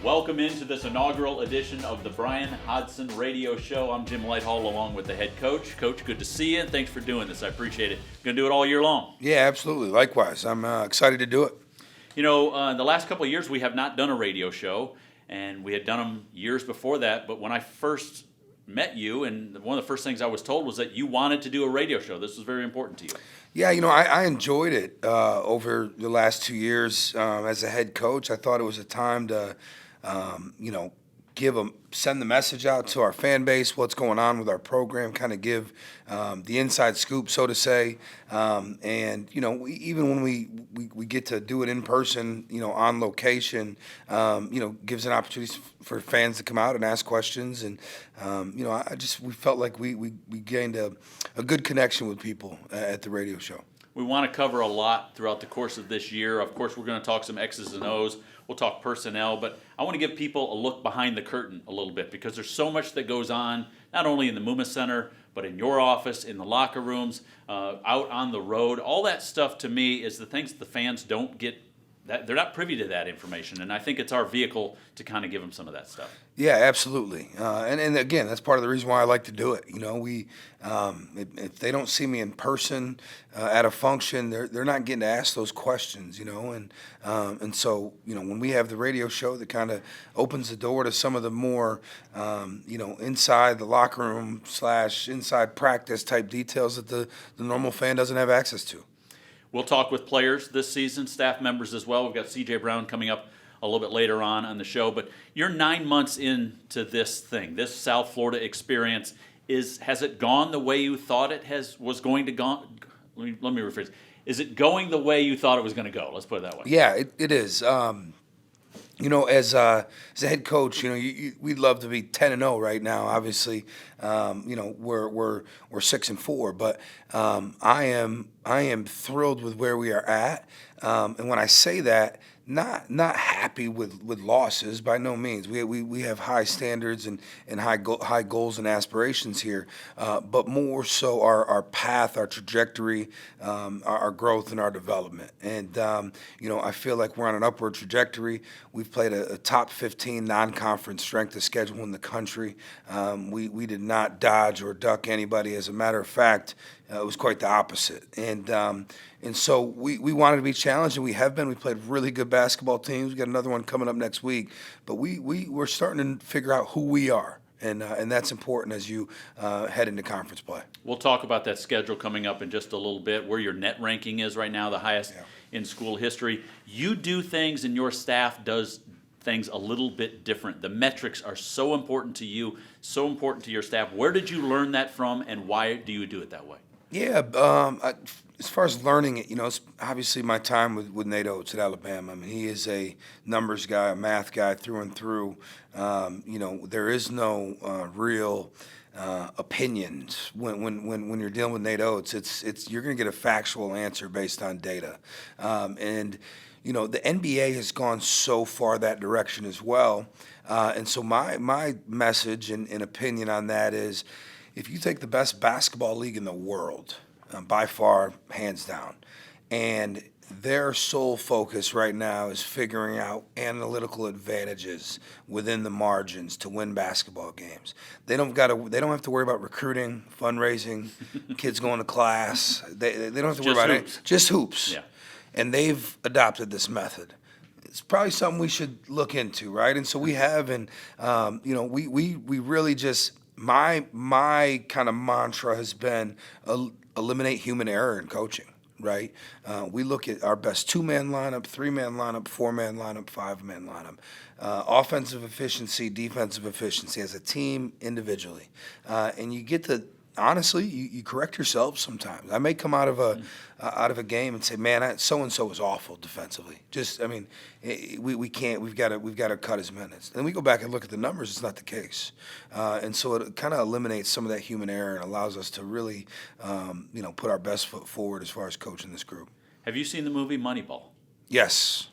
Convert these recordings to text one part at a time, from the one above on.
Welcome into this inaugural edition of the Bryan Hodgson Radio Show. I'm Jim Lighthall along with the head coach. Coach, good to see you, and thanks for doing this. I appreciate it. Going to do it all year long. Yeah, absolutely. Likewise. I'm excited to do it. You know, the last couple of years we have not done a radio show, and we had done them years before that, but when I first met you, and one of the first things I was told was that you wanted to do a radio show. This was very important to you. Yeah, you know, I enjoyed it over the last 2 years as a head coach. I thought it was a time to, send the message out to our fan base, what's going on with our program, kind of give the inside scoop, so to say. And, you know, even when we get to do it in person, you know, on location, gives an opportunity for fans to come out and ask questions. And, we felt like we gained a good connection with people at the radio show. We want to cover a lot throughout the course of this year. Of course, we're going to talk some X's and O's. We'll talk personnel, but I want to give people a look behind the curtain a little bit because there's so much that goes on, not only in the Muma Center, but in your office, in the locker rooms, out on the road. All that stuff to me is the things the fans don't get. They're not privy to that information, and I think it's our vehicle to kind of give them some of that stuff. Yeah, absolutely. And again, that's part of the reason why I like to do it. You know, if they don't see me in person at a function, they're not getting to ask those questions. You know, and so when we have the radio show that kind of opens the door to some of the more inside the locker room / inside practice type details that the normal fan doesn't have access to. We'll talk with players this season, staff members as well. We've got C.J. Brown coming up a little bit later on the show. But you're 9 months into this thing, this South Florida experience. Has it gone the way you thought it was going to go? Let me rephrase. Is it going the way you thought it was going to go? Let's put it that way. Yeah, it is. As a head coach, we'd love to be 10-0 right now. Obviously, we're 6-4, but I am thrilled with where we are at. And when I say that, not happy with losses by no means. We have high standards and high goals and aspirations here, but more so our path, our trajectory, our growth and our development. And I feel like we're on an upward trajectory. We've played a top 15 non-conference strength of schedule in the country. We did not dodge or duck anybody. As a matter of fact, it was quite the opposite. And so we wanted to be challenged, and we have been. We played really good basketball teams. We got another one coming up next week. But we're starting to figure out who we are, and that's important as you head into conference play. We'll talk about that schedule coming up in just a little bit, where your net ranking is right now, the highest in school history. You do things, and your staff does things a little bit different. The metrics are so important to you, so important to your staff. Where did you learn that from, and why do you do it that way? Yeah, as far as learning it, it's obviously my time with Nate Oates at Alabama. I mean, he is a numbers guy, a math guy through and through. There is no real opinions when you're dealing with Nate Oates. It's you're going to get a factual answer based on data, and the NBA has gone so far that direction as well. And so my message and opinion on that is, if you take the best basketball league in the world, by far, hands down, and their sole focus right now is figuring out analytical advantages within the margins to win basketball games. They don't have to worry about recruiting, fundraising, kids going to class. They don't have to worry about it. Just hoops. Yeah. And they've adopted this method. It's probably something we should look into, right? And so we have, and we really just. My kind of mantra has been eliminate human error in coaching, right? We look at our best 2-man lineup, 3-man lineup, 4-man lineup, 5-man lineup, offensive efficiency, defensive efficiency as a team individually. And you get to, honestly, you correct yourself sometimes. I may come out of a game and say, man, so-and-so was awful defensively. We can't, we've got to cut his minutes. Then we go back and look at the numbers, it's not the case. And so it kind of eliminates some of that human error and allows us to really, put our best foot forward as far as coaching this group. Have you seen the movie Moneyball? Yes.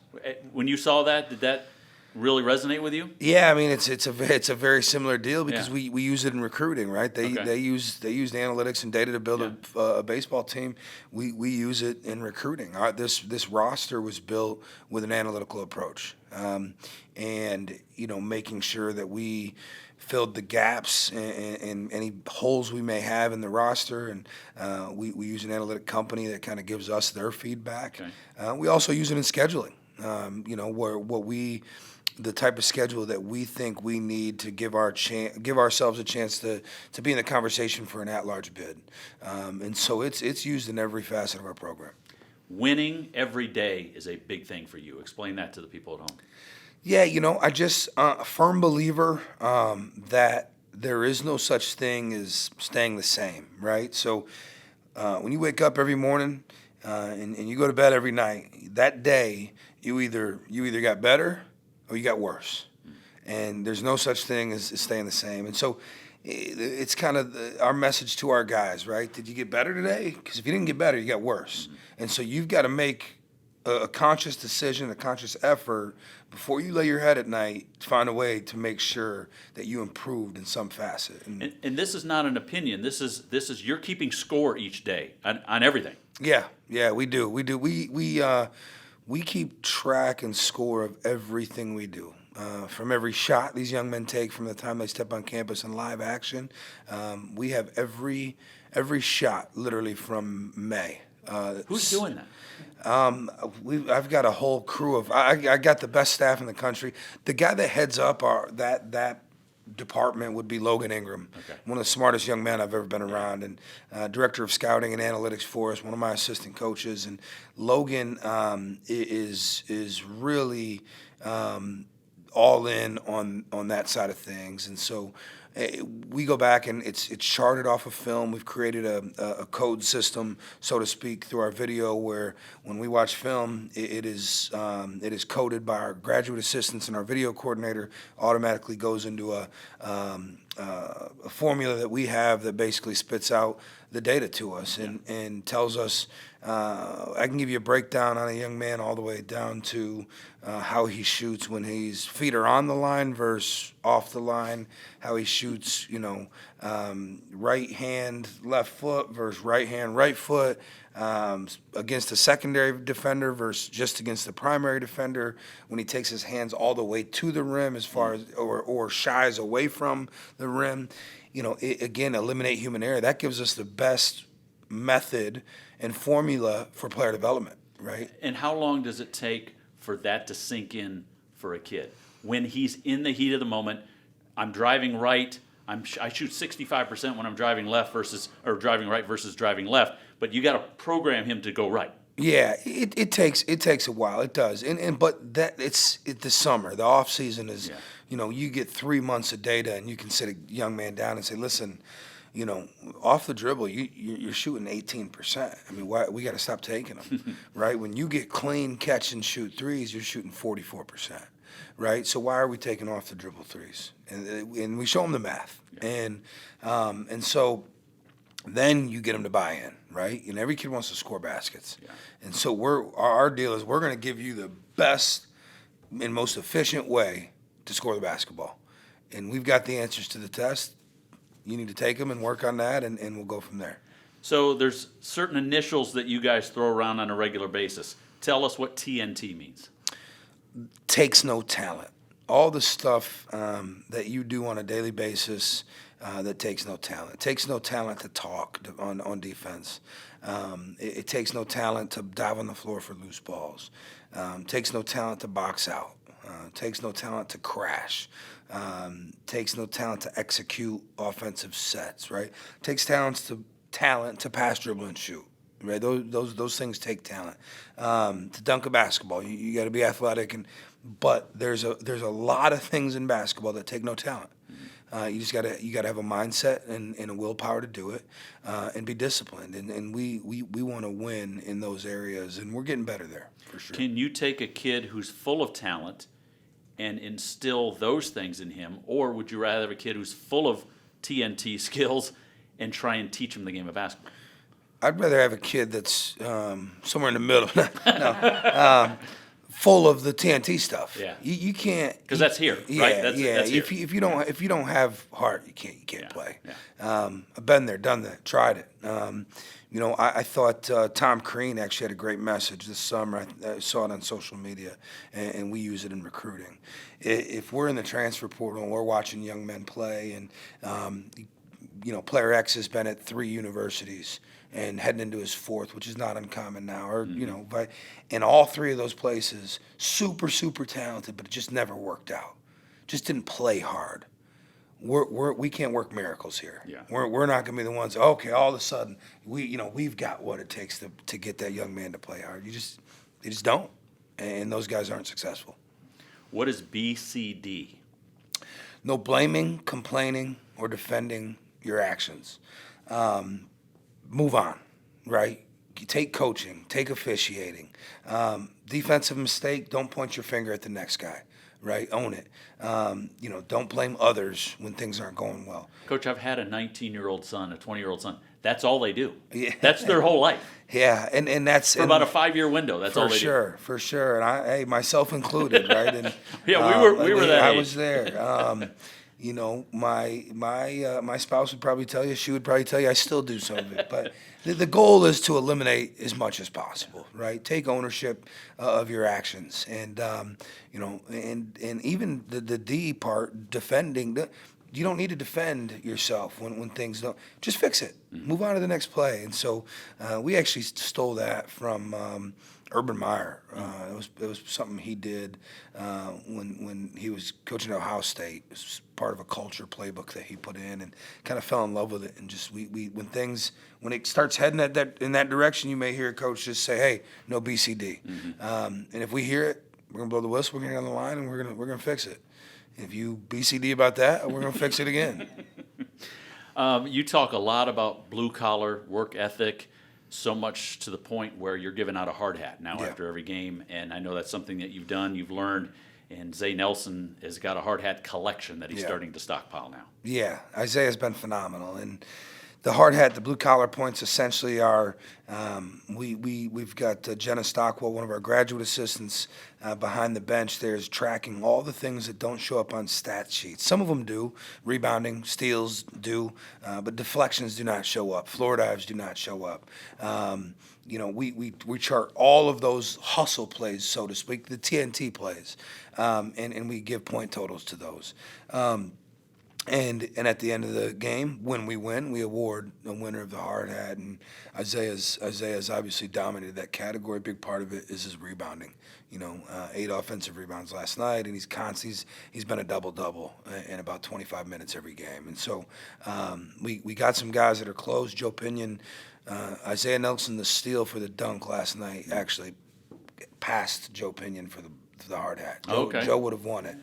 When you saw that, did that really resonate with you? Yeah, I mean it's a very similar deal because Yeah. we use it in recruiting, right? They use analytics and data to build a baseball team. We use it in recruiting. This roster was built with an analytical approach, and making sure that we filled the gaps and any holes we may have in the roster, and we use an analytic company that kind of gives us their feedback. Okay. We also use it in scheduling. The type of schedule that we think we need to give ourselves a chance to be in the conversation for an at-large bid, and so it's used in every facet of our program. Winning every day is a big thing for you. Explain that to the people at home. Yeah, I just a firm believer that there is no such thing as staying the same, right? So when you wake up every morning and you go to bed every night, that day you either got better or you got worse, and there's no such thing as staying the same. And so it's kind of our message to our guys, right? Did you get better today? Because if you didn't get better, you got worse. And so you've got to make a conscious decision, a conscious effort before you lay your head at night to find a way to make sure that you improved in some facet. And this is not an opinion. This is you're keeping score each day on everything. Yeah, we do. We keep track and score of everything we do. From every shot these young men take from the time they step on campus in live action, we have every shot literally from May. Who's doing that? I've got a whole crew of. I got the best staff in the country. The guy that heads up that department would be Logan Ingram, one of the smartest young men I've ever been around, and director of scouting and analytics for us, one of my assistant coaches. And Logan is really all in on that side of things, and so we go back and it's charted off of film. We've created a code system, so to speak, through our video, where when we watch film, it is coded by our graduate assistants, and our video coordinator automatically goes into a formula that we have that basically spits out the data to us and tells us. I can give you a breakdown on a young man all the way down to how he shoots when his feet are on the line versus off the line, how he shoots, right hand, left foot versus right hand, right foot, against a secondary defender versus just against the primary defender, when he takes his hands all the way to the rim as far as, or shies away from the rim. Again, eliminate human error. That gives us the best method and formula for player development, right? And how long does it take for that to sink in for a kid? When he's in the heat of the moment, I'm driving right, I shoot 65% when I'm driving driving right versus driving left, but you got to program him to go right. Yeah, it takes a while. It does, but it's the summer. The off season is, you get 3 months of data, and you can sit a young man down and say, listen, off the dribble, you're shooting 18%. I mean, we got to stop taking them, right? When you get clean catch and shoot threes, you're shooting 44%, right? So why are we taking off the dribble threes? And we show them the math, and so then you get them to buy in, right? And every kid wants to score baskets, and so our deal is we're going to give you the best and most efficient way to score the basketball, and we've got the answers to the test. You need to take them and work on that, and we'll go from there. So there's certain initials that you guys throw around on a regular basis. Tell us what TNT means. Takes no talent. All the stuff that you do on a daily basis that takes no talent. It takes no talent to talk on defense. It takes no talent to dive on the floor for loose balls. Takes no talent to box out. Takes no talent to crash. Takes no talent to execute offensive sets, right? Takes talent to pass, dribble, and shoot, right? Those things take talent. To dunk a basketball, you got to be athletic, but there's a lot of things in basketball that take no talent. You just gotta have a mindset and a willpower to do it, and be disciplined. And we want to win in those areas, and we're getting better there for sure. Can you take a kid who's full of talent and instill those things in him, or would you rather have a kid who's full of TNT skills and try and teach him the game of basketball? I'd rather have a kid that's somewhere in the middle. No. full of the TNT stuff. Yeah. You can't, Because that's here, yeah, right? That's yeah. here. If you don't have heart, you can't Yeah, play. yeah. I've been there, done that, tried it. I thought Tom Crean actually had a great message this summer. I saw it on social media, and we use it in recruiting. If we're in the transfer portal and we're watching young men play, and player X has been at 3 universities and heading into his 4th, which is not uncommon now, or but in all 3 of those places, super talented, but it just never worked out. Just didn't play hard. We can't work miracles here. Yeah. We're not going to be the ones. Okay, all of a sudden we've got what it takes to get that young man to play hard. They just don't, and those guys aren't successful. What is BCD? No blaming, complaining, or defending your actions. Move on, right? Take coaching, take officiating. Defensive mistake, don't point your finger at the next guy, right? Own it. Don't blame others when things aren't going well. Coach, I've had a 19-year-old son, a 20-year-old son. That's all they do. Yeah. That's their whole life. Yeah, and that's For about a 5-year window, that's all they do. For sure. And myself included, right? And Yeah, we were that I age. was there. My spouse would probably tell you, she would probably tell you, I still do some of it. But the goal is to eliminate as much as possible, right? Take ownership of your actions. And, and even the D part, defending, you don't need to defend yourself when things don't. Just fix it. Mm-hmm. Move on to the next play. And so we actually stole that from Urban Meyer. It was something he did when he was coaching at Ohio State. It was part of a culture playbook that he put in, and kind of fell in love with it. And just when it starts heading in that direction, you may hear a coach just say, "Hey, no BCD." Mm-hmm. And if we hear it, we're gonna blow the whistle. We're gonna get on the line, and we're gonna fix it. If you BCD about that, we're gonna fix it again. You talk a lot about blue-collar work ethic, so much to the point where you're giving out a hard hat now after every game, and I know that's something that you've done, you've learned, and Zay Nelson has got a hard hat collection that he's starting to stockpile now. Yeah, Isaiah's been phenomenal, and the hard hat, the blue collar points essentially are we've got Jenna Stockwell, one of our graduate assistants, behind the bench there is tracking all the things that don't show up on stat sheets. Some of them do, rebounding, steals do, but deflections do not show up. Floor dives do not show up. We chart all of those hustle plays, so to speak, the TNT plays, and we give point totals to those. And at the end of the game, when we win, we award the winner of the hard hat. And Isaiah's obviously dominated that category. A big part of it is his rebounding. 8 offensive rebounds last night, and he's been a double-double in about 25 minutes every game. And so we got some guys that are close. Joe Pinion, Isaiah Nelson, the steal for the dunk last night, actually passed Joe Pinion for the hard hat. Joe would have won it.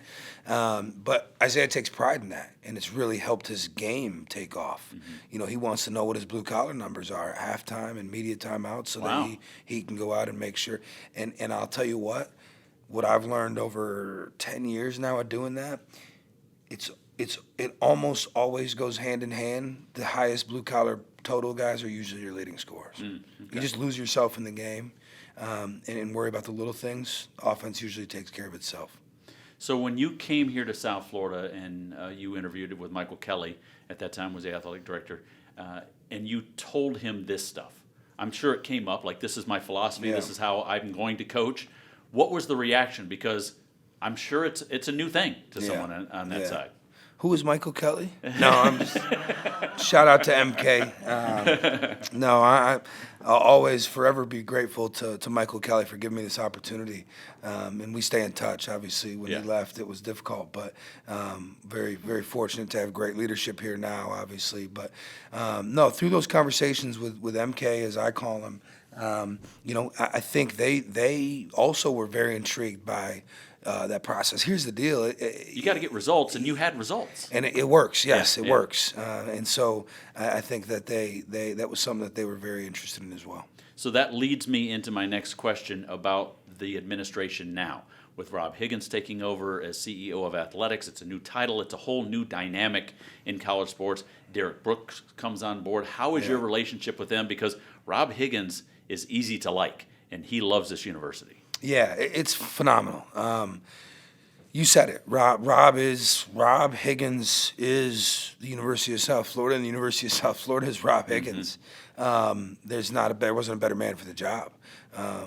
But Isaiah takes pride in that, and it's really helped his game take off. Mm-hmm. He wants to know what his blue-collar numbers are at halftime and media timeout so that he can go out and make sure. And I'll tell you what I've learned over 10 years now of doing that, it almost always goes hand in hand. The highest blue-collar total guys are usually your leading scorers. Okay. You just lose yourself in the game. And worry about the little things. Offense usually takes care of itself. So when you came here to South Florida and you interviewed with Michael Kelly, at that time was the athletic director, and you told him this stuff, I'm sure it came up, like, this is my philosophy, this is how I'm going to coach. What was the reaction? Because I'm sure it's a new thing to someone on that side. Who is Michael Kelly? No, I'm just shout out to MK. I'll always forever be grateful to Michael Kelly for giving me this opportunity, and we stay in touch. Obviously, when he left, it was difficult, but very, very fortunate to have great leadership here now. Obviously, but through those conversations with MK, as I call him, I think they also were very intrigued by that process. Here's the deal. You got to get results, and you had results. And it works, yes, it works. And so I think that that was something that they were very interested in as well. So that leads me into my next question about the administration now. With Rob Higgins taking over as CEO of athletics, it's a new title. It's a whole new dynamic in college sports. Derek Brooks comes on board. How is your relationship with them? Because Rob Higgins is easy to like, and he loves this university. Yeah, it's phenomenal. You said it. Rob Higgins is the University of South Florida, and the University of South Florida is Rob Higgins. There wasn't a better man for the job.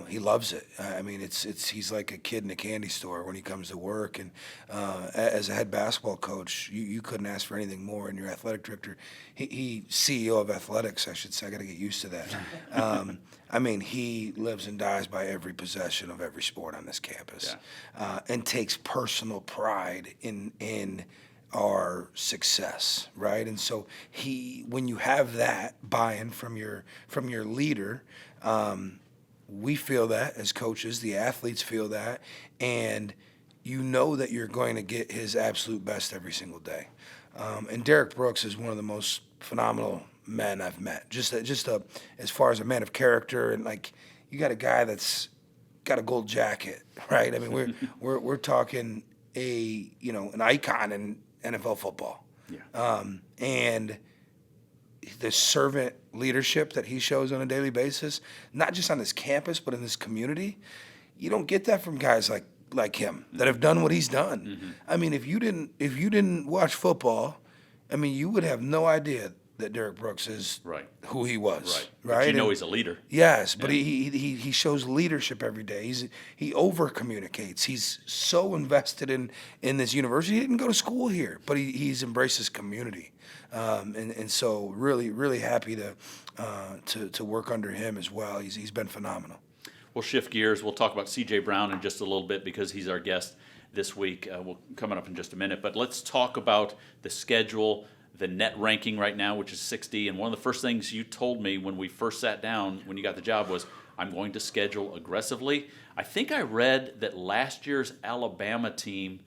He loves it. I mean, he's like a kid in a candy store when he comes to work. And as a head basketball coach, you couldn't ask for anything more. And your athletic director, he CEO of athletics, I should say. I got to get used to that. I mean, he lives and dies by every possession of every sport on this campus, and takes personal pride in our success, right? And so when you have that buy-in from your leader, we feel that as coaches, the athletes feel that, and you know that you're going to get his absolute best every single day. And Derek Brooks is one of the most phenomenal men I've met. As far as a man of character, and like, you got a guy that's got a gold jacket, right? I mean, we're talking an icon in NFL football. Yeah. And the servant leadership that he shows on a daily basis, not just on this campus but in this community, you don't get that from guys like him that have done what he's done. Mm-hmm. I mean, if you didn't watch football, I mean, you would have no idea that Derek Brooks is Right. who he was. Right. But you know he's a leader. Yes, but Yeah. he shows leadership every day. He over communicates. He's so invested in this university. He didn't go to school here, but he's embraced his community, and so really happy to work under him as well. He's been phenomenal. We'll shift gears. We'll talk about C.J. Brown in just a little bit because he's our guest this week. We'll coming up in just a minute. But let's talk about the schedule, the net ranking right now, which is 60. And one of the first things you told me when we first sat down when you got the job was, I'm going to schedule aggressively. I think I read that last year's Alabama team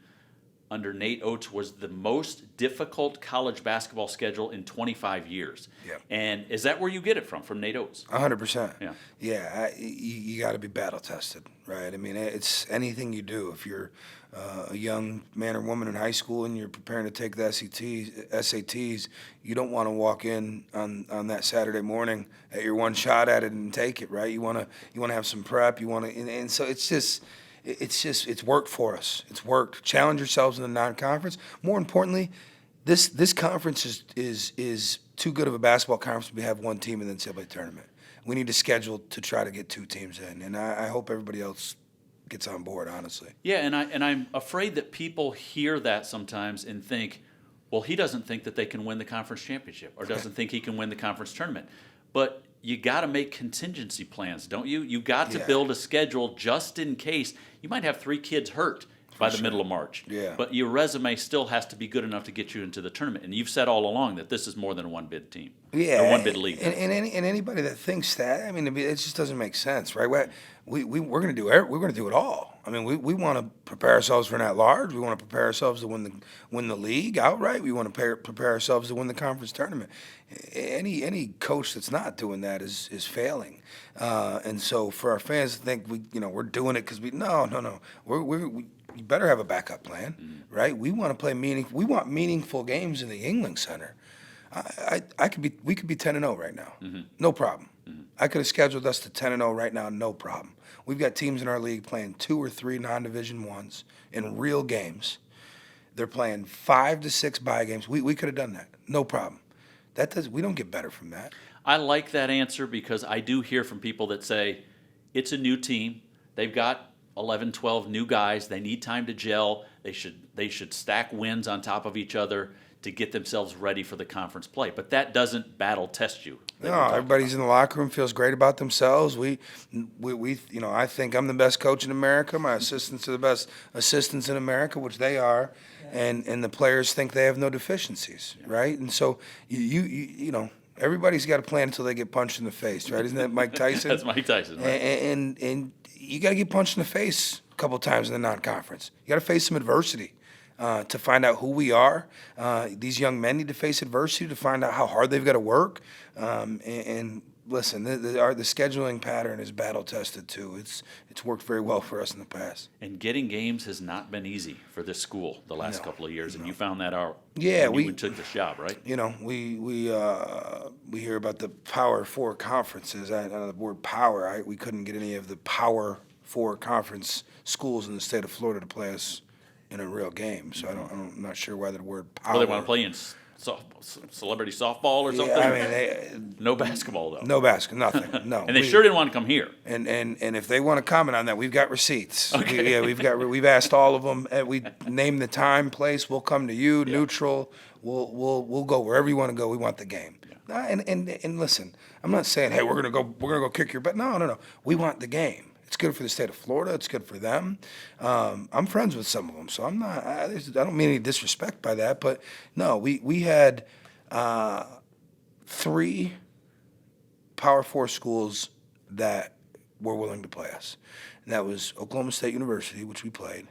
under Nate Oates was the most difficult college basketball schedule in 25 years. Yeah. And is that where you get it from Nate Oates? 100%. Yeah. Yeah, you got to be battle tested, right? I mean, it's anything you do. If you're a young man or woman in high school and you're preparing to take the SATs, you don't want to walk in on that Saturday morning at your one shot at it and take it, right? You want to have some prep. You want to, and so it's worked for us. It's worked. Challenge yourselves in the non-conference. More importantly, this conference is too good of a basketball conference to have one team in the NCAA tournament. We need to schedule to try to get two teams in, and I hope everybody else gets on board, honestly. Yeah, and I'm afraid that people hear that sometimes and think, well, he doesn't think that they can win the conference championship or doesn't think he can win the conference tournament. But you got to make contingency plans, don't you? You got to build a schedule just in case. You might have 3 kids hurt by the middle of March. Yeah. But your resume still has to be good enough to get you into the tournament. And you've said all along that this is more than a one-bid team. Yeah, or one-bid league. And anybody that thinks that, I mean, it just doesn't make sense, right? We're going to do it all. I mean, we want to prepare ourselves for an at-large. We want to prepare ourselves to win the league outright. We want to prepare ourselves to win the conference tournament. Any coach that's not doing that is failing. And so for our fans to think we're doing it because no, you better have a backup plan, right? We want to play we want meaningful games in the Yingling Center. We could be 10-0 right now, no problem. I could have scheduled us to 10-0 right now, no problem. We've got teams in our league playing 2 or 3 non-division ones in real games. They're playing 5 to 6 bye games. We could have done that, no problem. We don't get better from that. I like that answer because I do hear from people that say it's a new team. They've got 11, 12 new guys. They need time to gel. They should stack wins on top of each other to get themselves ready for the conference play. But that doesn't battle test you. No, everybody's in the locker room, feels great about themselves. We I think I'm the best coach in America. My assistants are the best assistants in America, which they are, and the players think they have no deficiencies, right? And so you know, everybody's got a plan until they get punched in the face, right? Isn't that Mike Tyson? That's Mike Tyson, right? And you got to get punched in the face a couple times in the non-conference. You got to face some adversity. To find out who we are. These young men need to face adversity to find out how hard they've got to work. And listen, the scheduling pattern is battle tested too. It's worked very well for us in the past. And getting games has not been easy for this school the last couple of years, and you found that out. Yeah, when you took this job, right? You know, we hear about the Power 4 conferences. I know the word power. We couldn't get any of the Power 4 conference schools in the state of Florida to play us in a real game. So I'm not sure whether the word power. Well, they want to play in celebrity softball or something. Yeah, I mean, no basketball though. no basketball, nothing. No. And they sure didn't want to come here. And if they want to comment on that, we've got receipts. Okay. We've asked all of them. We name the time, place. We'll come to you. Yeah. Neutral. We'll go wherever you want to go. We want the game. Yeah. And listen, I'm not saying, hey, we're gonna go kick your butt. No. We want the game. It's good for the state of Florida. It's good for them. I'm friends with some of them, so I'm not. I don't mean any disrespect by that, but no, we had 3 Power 4 schools that were willing to play us, and that was Oklahoma State University, which we played,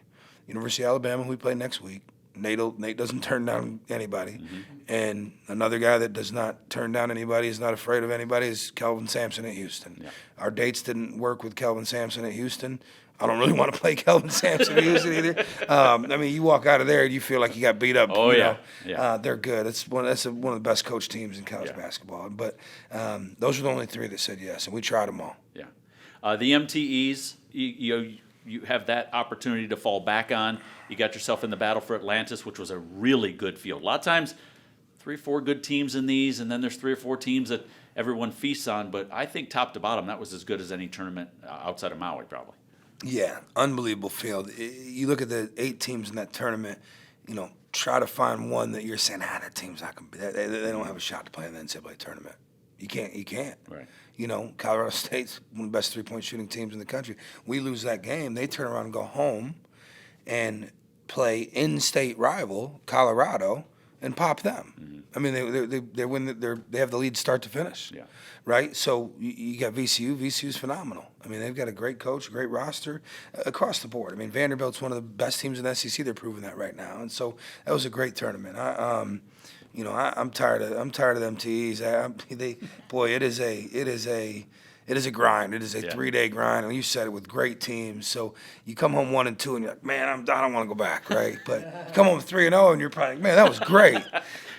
University of Alabama, who we play next week. Nate doesn't turn down anybody, and another guy that does not turn down anybody, is not afraid of anybody, is Kelvin Sampson at Houston. Yeah. Our dates didn't work with Kelvin Sampson at Houston. I don't really want to play Kelvin Sampson at Houston either. I mean, you walk out of there and you feel like you got beat up. Oh, you know. Yeah. They're good. That's one of the best coach teams in college basketball. But those were the only 3 that said yes, and we tried them all. Yeah. The MTEs, you have that opportunity to fall back on. You got yourself in the battle for Atlantis, which was a really good field. A lot of times, 3 or 4 good teams in these, and then there's 3 or 4 teams that everyone feasts on. But I think top to bottom, that was as good as any tournament outside of Maui, probably. Yeah, unbelievable field. You look at the 8 teams in that tournament, try to find one that you're saying, that team's not going to be. They don't have a shot to play in the NCAA tournament. You can't. Right. Colorado State's one of the best 3-point shooting teams in the country. We lose that game, they turn around and go home and play in-state rival Colorado and pop them. Mm-hmm. I mean, they win. They have the lead start to finish. Yeah. Right. So you got VCU. VCU's phenomenal. I mean, they've got a great coach, a great roster across the board. I mean, Vanderbilt's one of the best teams in the SEC. They're proving that right now, and so that was a great tournament. I'm tired of them TEs. It is a grind. It is a 3-day grind. And you said it, with great teams. So you come home 1-2, and you're like, man, I don't want to go back, right? But you come home 3-0, and you're probably like, man, that was great.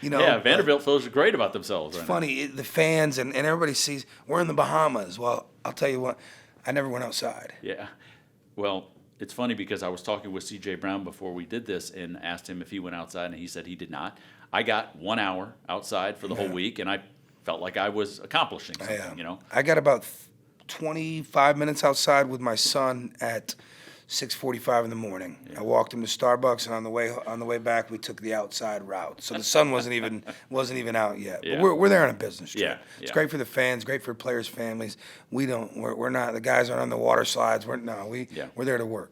Yeah, Vanderbilt feels great about themselves. It's funny. The fans and everybody sees we're in the Bahamas. Well, I'll tell you what, I never went outside. Yeah. Well, it's funny because I was talking with C.J. Brown before we did this and asked him if he went outside, and he said he did not. I got 1 hour outside for the whole week, and I felt like I was accomplishing something, I got about 25 minutes outside with my son at 6:45 in the morning. Yeah. I walked him to Starbucks, and on the way back, we took the outside route. So the sun wasn't even out yet. Yeah. But we're there on a business trip. Yeah. It's great for the fans, great for players' families. We're not, the guys aren't on the water slides. We're there to work.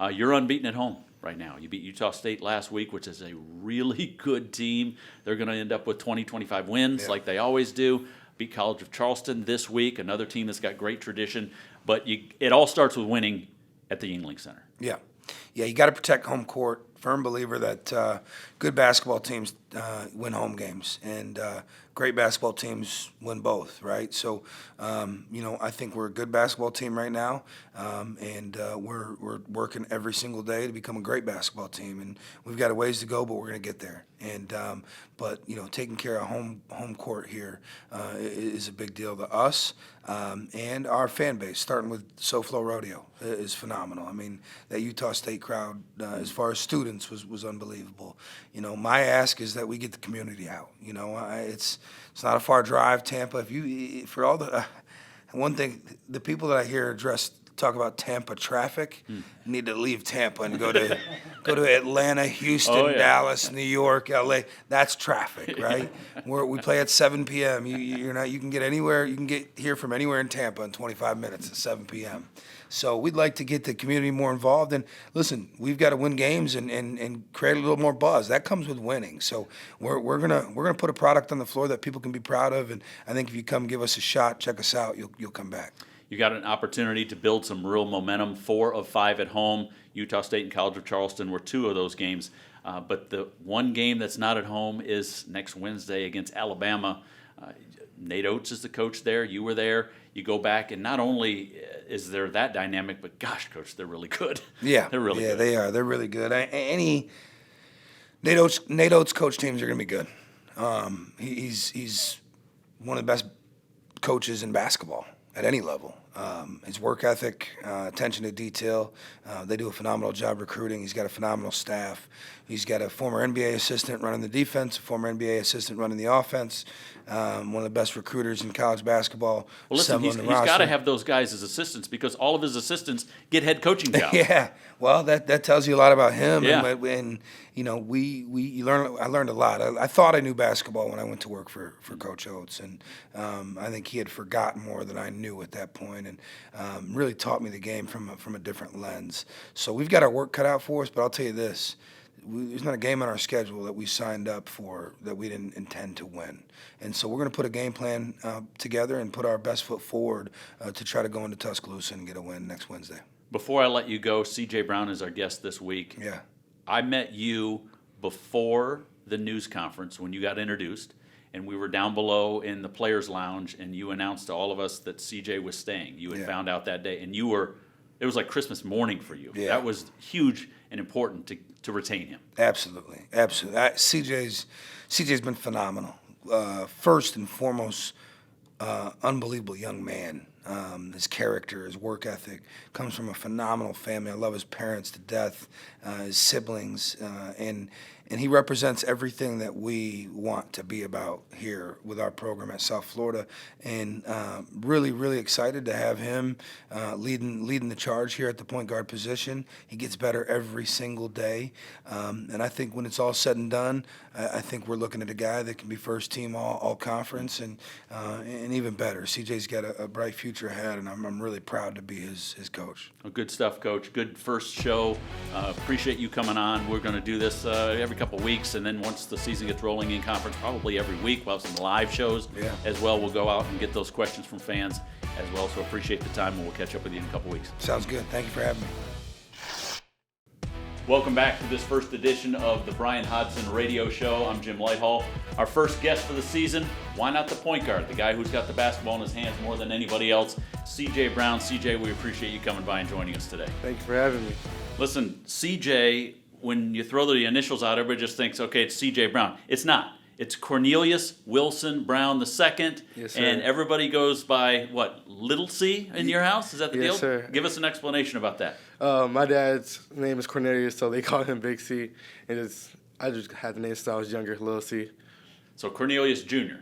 You're unbeaten at home right now. You beat Utah State last week, which is a really good team. They're going to end up with 20, 25 wins like they always do. Beat College of Charleston this week, another team that's got great tradition. But it all starts with winning at the Yuengling Center. Yeah, you got to protect home court. Firm believer that good basketball teams win home games, and great basketball teams win both, right? So, I think we're a good basketball team right now, and we're working every single day to become a great basketball team. And we've got a ways to go, but we're going to get there. And but taking care of home court here is a big deal to us, and our fan base, starting with SoFlo Rodeo, is phenomenal. I mean, that Utah State crowd, as far as students, was unbelievable. My ask is that we get the community out. It's not a far drive, Tampa. One thing, the people that I hear talk about Tampa traffic need to leave Tampa and go to Atlanta, Houston, Dallas, New York, LA. That's traffic, right? We play at 7 p.m. You can get anywhere. You can get here from anywhere in Tampa in 25 minutes at 7 p.m. So we'd like to get the community more involved. And listen, we've got to win games and create a little more buzz. That comes with winning. So we're gonna put a product on the floor that people can be proud of. And I think if you come give us a shot, check us out, you'll come back. You got an opportunity to build some real momentum. 4 of 5 at home. Utah State and College of Charleston were 2 of those games. But the one game that's not at home is next Wednesday against Alabama. Nate Oates is the coach there. You were there. You go back, and not only is there that dynamic, but gosh, Coach, they're really good. Yeah, they're really good. Yeah, they are. They're really good. Nate Oates coach teams are going to be good. He's one of the best coaches in basketball at any level. His work ethic, attention to detail. They do a phenomenal job recruiting. He's got a phenomenal staff. He's got a former NBA assistant running the defense, a former NBA assistant running the offense. One of the best recruiters in college basketball. Well, listen, he's got to have those guys as assistants because all of his assistants get head coaching jobs. Yeah, well, that tells you a lot about him. Yeah. And you know, I learned a lot. I thought I knew basketball when I went to work for Coach Oates, and I think he had forgotten more than I knew at that point, and really taught me the game from a different lens. So we've got our work cut out for us, but I'll tell you this. There's not a game on our schedule that we signed up for that we didn't intend to win. And so we're going to put a game plan together and put our best foot forward to try to go into Tuscaloosa and get a win next Wednesday. Before I let you go, CJ Brown is our guest this week. Yeah. I met you before the news conference when you got introduced, and we were down below in the Players Lounge, and you announced to all of us that CJ was staying. You had found out that day, and it was like Christmas morning for you. Yeah. That was huge and important to retain him. Absolutely. CJ's been phenomenal. First and foremost, unbelievable young man. His character, his work ethic comes from a phenomenal family. I love his parents to death, his siblings, and he represents everything that we want to be about here with our program at South Florida. And really, really excited to have him leading the charge here at the point guard position. He gets better every single day, and I think when it's all said and done, I think we're looking at a guy that can be first team all conference and even better. CJ's got a bright future ahead, and I'm really proud to be his coach. Well, good stuff, Coach. Good first show. Appreciate you coming on. We're going to do this every couple weeks, and then once the season gets rolling in conference, probably every week. We'll have some live shows as well. We'll go out and get those questions from fans as well. So appreciate the time, and we'll catch up with you in a couple weeks. Sounds good. Thank you for having me. Welcome back to this first edition of the Bryan Hodgson Radio Show. I'm Jim Lighthall. Our first guest for the season, why not the point guard, the guy who's got the basketball in his hands more than anybody else, CJ Brown. CJ, we appreciate you coming by and joining us today. Thank you for having me. Listen, CJ, when you throw the initials out, everybody just thinks, okay, it's CJ Brown. It's not. It's Cornelius Wilson Brown II. Yes, sir. And everybody goes by, what, Little C in your house? Is that the deal? Yes, sir. Give us an explanation about that. My dad's name is Cornelius, so they call him Big C. And I just had the name since I was younger, Little C. So Cornelius Jr.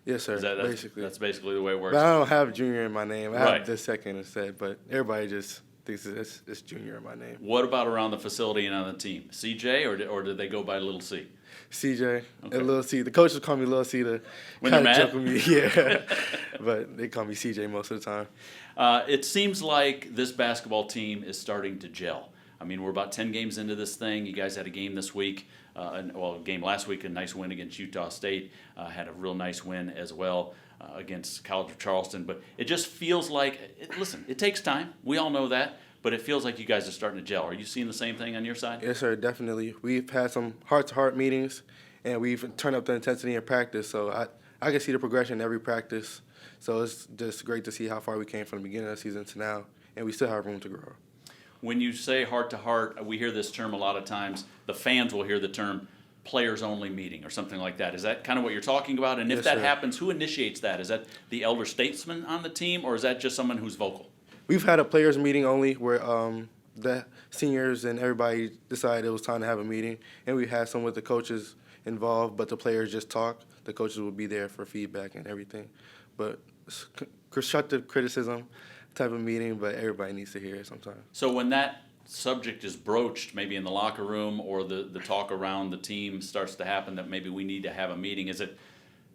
Yes, sir, basically. That's basically the way it works. But I don't have Junior in my name. I Right. have the second instead, but everybody just thinks it's Junior in my name. What about around the facility and on the team? CJ, or did they go by Little C? CJ Okay. and Little C. The coaches call me Little C to When kind they're of mad? joke with me. Yeah, but they call me CJ most of the time. It seems like this basketball team is starting to gel. I mean, we're about 10 games into this thing. You guys had a game this week, a game last week, a nice win against Utah State. Had a real nice win as well against College of Charleston. But it just feels like, listen, it takes time. We all know that. But it feels like you guys are starting to gel. Are you seeing the same thing on your side? Yes, sir, definitely. We've had some heart-to-heart meetings, and we've turned up the intensity in practice. So I can see the progression in every practice. So it's just great to see how far we came from the beginning of the season to now, and we still have room to grow. When you say heart-to-heart, we hear this term a lot of times. The fans will hear the term players-only meeting or something like that. Is that kind of what you're talking about? And if Yes, that sir. happens, who initiates that? Is that the elder statesman on the team, or is that just someone who's vocal? We've had a players' meeting only where the seniors and everybody decided it was time to have a meeting, and we had some with the coaches involved, but the players just talk. The coaches will be there for feedback and everything. But it's constructive criticism type of meeting, but everybody needs to hear it sometimes. So when that subject is broached, maybe in the locker room or the talk around the team starts to happen that maybe we need to have a meeting, is it,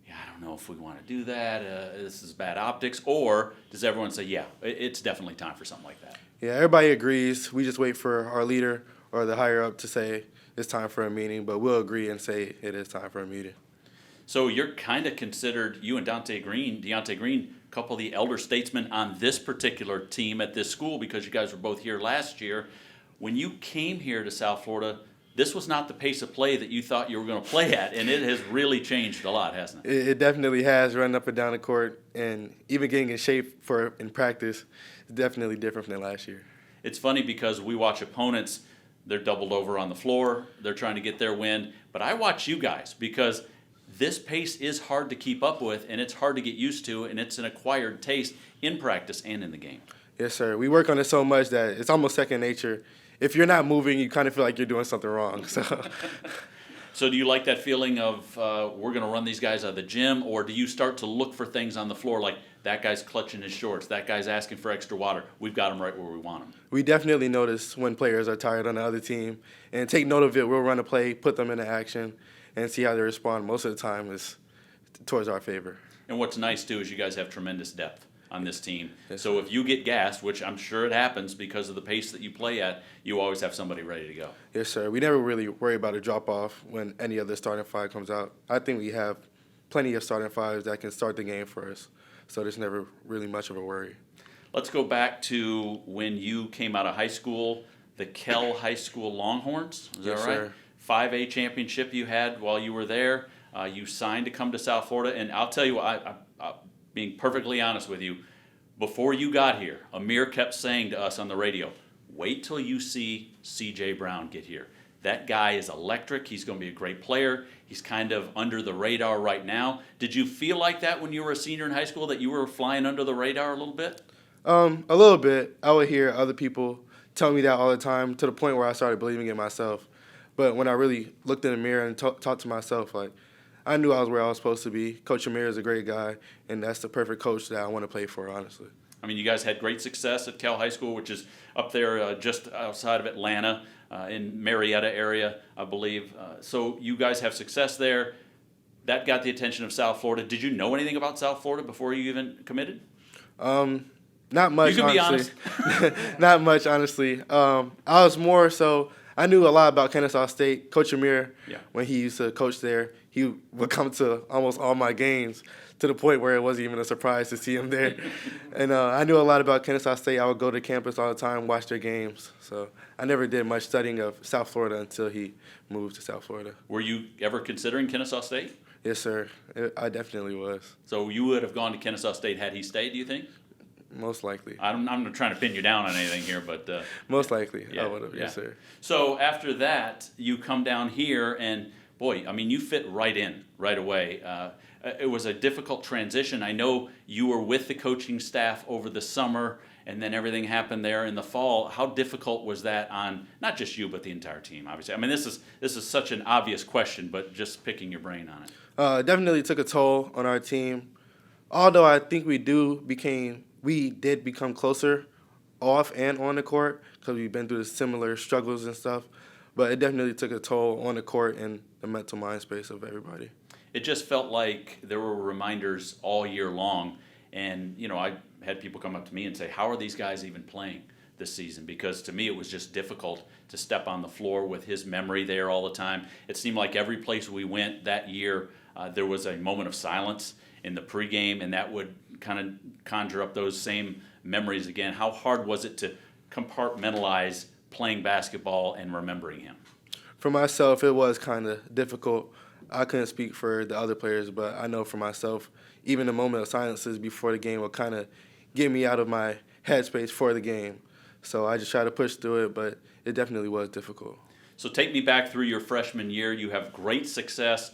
I don't know if we want to do that, this is bad optics, or does everyone say, yeah, it's definitely time for something like that? Yeah, everybody agrees. We just wait for our leader or the higher up to say it's time for a meeting, but we'll agree and say it is time for a meeting. So you're kind of considered, you and Deontay Green, a couple of the elder statesmen on this particular team at this school because you guys were both here last year. When you came here to South Florida, this was not the pace of play that you thought you were going to play at, and it has really changed a lot, hasn't it? It definitely has, running up and down the court, and even getting in shape in practice is definitely different from last year. It's funny because we watch opponents, they're doubled over on the floor, they're trying to get their win, but I watch you guys because this pace is hard to keep up with, and it's hard to get used to, and it's an acquired taste in practice and in the game. Yes, sir. We work on it so much that it's almost second nature. If you're not moving, you kind of feel like you're doing something wrong. So do you like that feeling of we're going to run these guys out of the gym, or do you start to look for things on the floor like that guy's clutching his shorts, that guy's asking for extra water, we've got him right where we want him? We definitely notice when players are tired on the other team and take note of it. We'll run a play, put them into action, and see how they respond. Most of the time is towards our favor. And what's nice, too, is you guys have tremendous depth on this team. Yes, so if you get gassed, which I'm sure it happens because of the pace that you play at, you always have somebody ready to go. Yes, sir. We never really worry about a drop-off when any other starting five comes out. I think we have plenty of starting fives that can start the game for us, so there's never really much of a worry. Let's go back to when you came out of high school, the Kell High School Longhorns. Is that Yes, right? sir. 5A championship you had while you were there. You signed to come to South Florida, and I'll tell you what, being perfectly honest with you, before you got here, Amir kept saying to us on the radio, wait till you see C.J. Brown get here. That guy is electric. He's going to be a great player. He's kind of under the radar right now. Did you feel like that when you were a senior in high school, that you were flying under the radar a little bit? A little bit. I would hear other people tell me that all the time to the point where I started believing it myself. But when I really looked in the mirror and talked to myself, like, I knew I was where I was supposed to be. Coach Amir is a great guy, and that's the perfect coach that I want to play for, honestly. I mean, you guys had great success at Cal High School, which is up there just outside of Atlanta, in Marietta area, I believe. So you guys have success there. That got the attention of South Florida. Did you know anything about South Florida before you even committed? Not much, You can be honestly. Not much, honestly. I was more so, I knew a lot about Kennesaw State. Coach Amir, when he used to coach there, he would come to almost all my games to the point where it wasn't even a surprise to see him there. And I knew a lot about Kennesaw State. I would go to campus all the time, watch their games. So I never did much studying of South Florida until he moved to South Florida. Were you ever considering Kennesaw State? Yes, sir. I definitely was. So you would have gone to Kennesaw State had he stayed, do you think? Most likely. I'm not trying to pin you down on anything here, but most likely, yeah, I would have. yeah. Yes, sir. So after that, you come down here, and boy, I mean, you fit right in right away. It was a difficult transition. I know you were with the coaching staff over the summer, and then everything happened there in the fall. How difficult was that on not just you, but the entire team? Obviously, I mean, this is such an obvious question, but just picking your brain on it. Definitely took a toll on our team. Although I think we did become closer off and on the court because we've been through the similar struggles and stuff. But it definitely took a toll on the court and the mental mind space of everybody. It just felt like there were reminders all year long. And, you know, I had people come up to me and say, how are these guys even playing this season? Because to me, it was just difficult to step on the floor with his memory there all the time. It seemed like every place we went that year, there was a moment of silence in the pregame, and that would kind of conjure up those same memories again. How hard was it to compartmentalize playing basketball and remembering him? For myself, it was kind of difficult. I couldn't speak for the other players, but I know for myself, even the moment of silences before the game will kind of get me out of my headspace for the game. So I just try to push through it, but it definitely was difficult. So take me back through your freshman year. You have great success.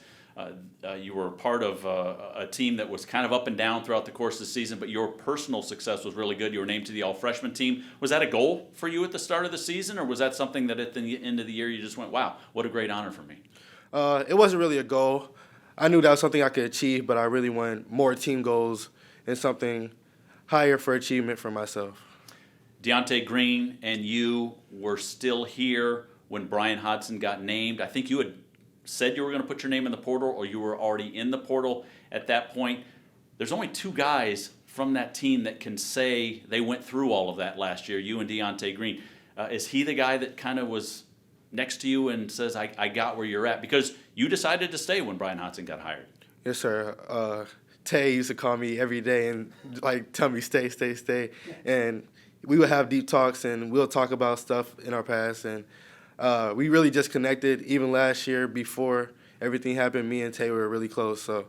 You were part of a team that was kind of up and down throughout the course of the season, but your personal success was really good. You were named to the all-freshman team. Was that a goal for you at the start of the season, or was that something that at the end of the year you just went, wow, what a great honor for me? It wasn't really a goal. I knew that was something I could achieve, but I really wanted more team goals and something higher for achievement for myself. Deontay Green and you were still here when Bryan Hodgson got named. I think you had said you were going to put your name in the portal, or you were already in the portal at that point. There's only two guys from that team that can say they went through all of that last year, you and Deontay Green. Is he the guy that kind of was next to you and says, I got where you're at? Because you decided to stay when Bryan Hodgson got hired. Yes, sir. Tay used to call me every day and tell me stay. And we would have deep talks, and we'll talk about stuff in our past. And we really just connected. Even last year, before everything happened, me and Tay were really close. So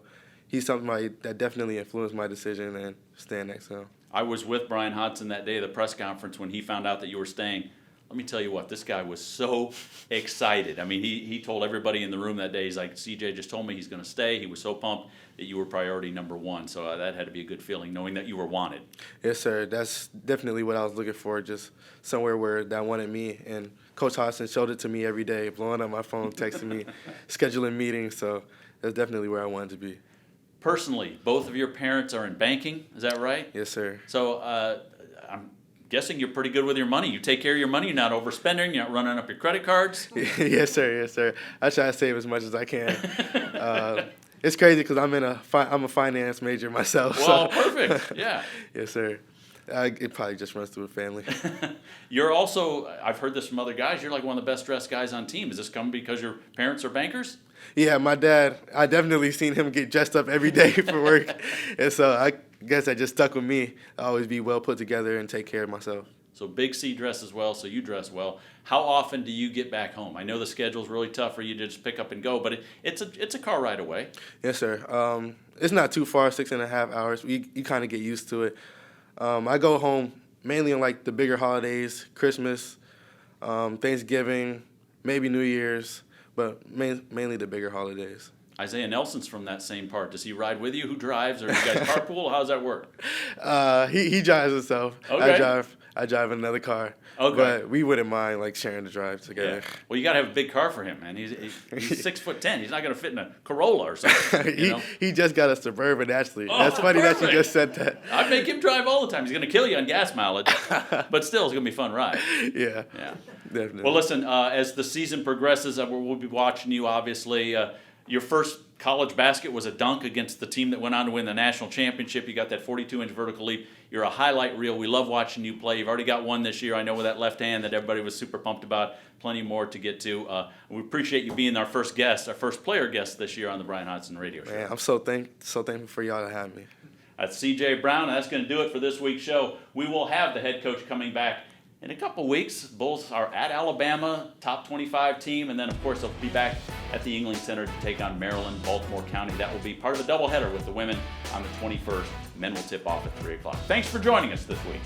he's somebody that definitely influenced my decision and staying next to him. I was with Bryan Hodgson that day at the press conference when he found out that you were staying. Let me tell you what, this guy was so excited. I mean, he told everybody in the room that day, he's like, CJ just told me he's going to stay. He was so pumped that you were priority number one. So that had to be a good feeling, knowing that you were wanted. Yes, sir. That's definitely what I was looking for, just somewhere where that wanted me. And Coach Hodgson showed it to me every day, blowing up my phone, texting me, scheduling meetings. So that's definitely where I wanted to be. Personally, both of your parents are in banking. Is that right? Yes, sir. So I'm guessing you're pretty good with your money. You take care of your money. You're not overspending. You're not running up your credit cards. Yes, sir. Yes, sir. I try to save as much as I can. It's crazy because I'm a finance major myself. Well, so. perfect. Yeah. Yes, sir. It probably just runs through a family. You're also, I've heard this from other guys, you're like one of the best dressed guys on team. Is this coming because your parents are bankers? Yeah, my dad, I definitely seen him get dressed up every day for work. And so I guess that just stuck with me. I always be well put together and take care of myself. So Big C dresses well, so you dress well. How often do you get back home? I know the schedule's really tough for you to just pick up and go, but it's a car ride away. Yes, sir. It's not too far, 6.5 hours. You kind of get used to it. I go home mainly on like the bigger holidays, Christmas, Thanksgiving, maybe New Year's, but mainly the bigger holidays. Isaiah Nelson's from that same part. Does he ride with you? Who drives? Or do you guys carpool? How does that work? He drives himself. Okay. I drive another car. Okay. But we wouldn't mind like sharing the drive together. Yeah. Well, you got to have a big car for him, man. He's 6'10". He's not going to fit in a Corolla or something. He just got a Suburban, actually. Oh, that's funny perfect. that you just said that. I'd make him drive all the time. He's going to kill you on gas mileage, but still, it's going to be a fun ride. Yeah. Yeah. Definitely. Well, listen, as the season progresses, we'll be watching you, obviously. Your first college basket was a dunk against the team that went on to win the national championship. You got that 42-inch vertical leap. You're a highlight reel. We love watching you play. You've already got one this year, I know, with that left hand that everybody was super pumped about. Plenty more to get to. We appreciate you being our first player guest this year on the Bryan Hodgson Radio Show. Man, I'm so thankful for y'all to have me. That's CJ Brown, and that's going to do it for this week's show. We will have the head coach coming back in a couple weeks. Bulls are at Alabama, top 25 team, and then, of course, they'll be back at the Yuengling Center to take on Maryland, Baltimore County. That will be part of the doubleheader with the women on the 21st. Men will tip off at 3 o'clock. Thanks for joining us this week.